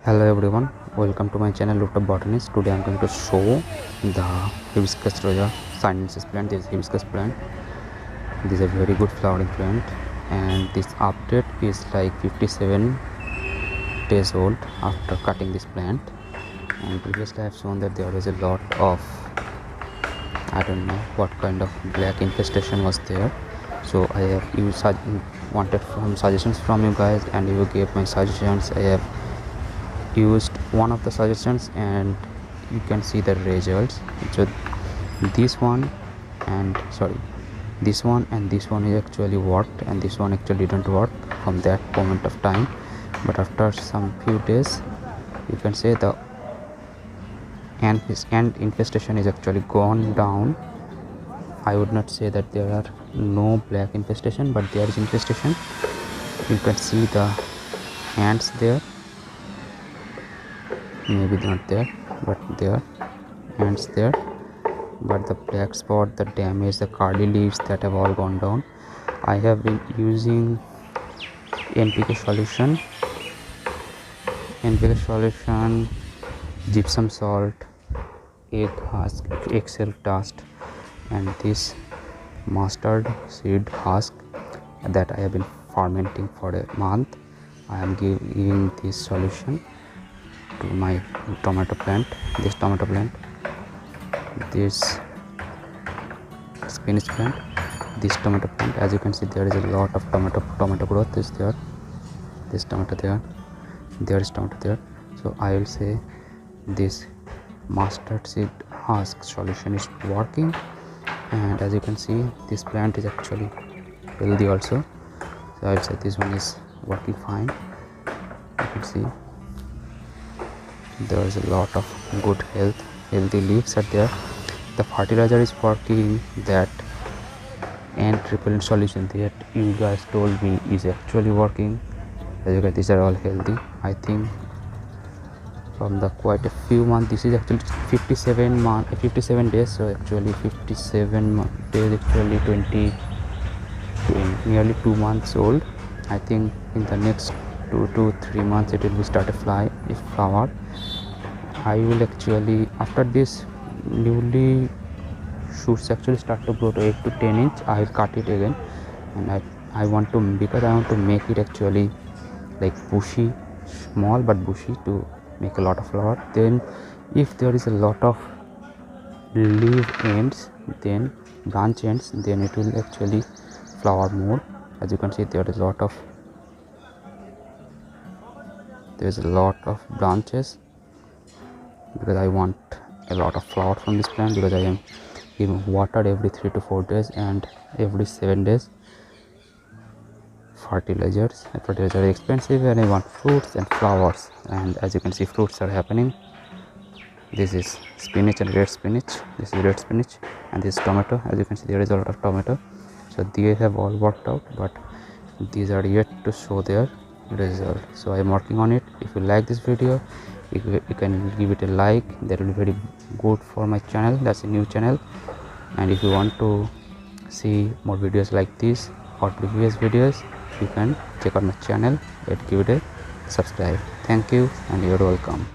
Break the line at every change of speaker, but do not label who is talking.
Hello everyone, welcome to my channel Rooftop Gardening. Today I am going to show the Hibiscus rosa sinensis plant. This hibiscus plant, this is a very good flowering plant, and this update is like 57 days old after cutting this plant. And previously I have shown that there was a lot of, I don't know what kind of black infestation was there. So I have wanted some suggestions from you guys, and you gave my suggestions. I have used one of the suggestions and you can see the results. So this one and this one is actually worked, and this one actually didn't work from that moment of time. But after some few days, you can say the ant infestation is actually gone down. I would not say that there are no black infestation, but there is infestation. You can see the ants there. Maybe not there, but there ants there. But the black spot, the damage, the curly leaves, that have all gone down. I have been using NPK solution, gypsum salt, egg husk, egg shell dust, and this mustard seed husk that I have been fermenting for a month. I am giving this solution to my tomato plant, this tomato plant, this spinach plant, this tomato plant. As you can see, there is a lot of tomato growth is there. This tomato there, there is tomato there. So I will say this mustard seed husk solution is working, and as you can see, this plant is actually healthy also. So I will say this one is working fine. You can see there is a lot of good healthy leaves are there. The fertilizer is working. That ant repellent solution that you guys told me is actually working. As you guys, these are all healthy. I think from the quite a few months, this is actually 57 days. So actually 57 days, actually nearly 2 months old. I think in the next 2 to 3 months it will be start a flower. I will actually, after this newly shoots actually start to grow to 8 to 10 inch, I will cut it again, and I want to, because I want to make it actually like bushy, small but bushy, to make a lot of flower. Then if there is a lot of leaf ends, then branch ends, then it will actually flower more. As you can see, there is a lot of branches, because I want a lot of flower from this plant, because I am giving water every 3 to 4 days and every 7 days. Fertilizer is expensive, and I want fruits and flowers. And as you can see, fruits are happening. This is spinach and red spinach. This is red spinach, and this is tomato. As you can see, there is a lot of tomato. So they have all worked out, but these are yet to show their result. So I am working on it. If you like this video, you can give it a like. That will be very good for my channel. That's a new channel. And if you want to see more videos like this or previous videos, you can check out my channel and give it a subscribe. Thank you, and you're welcome.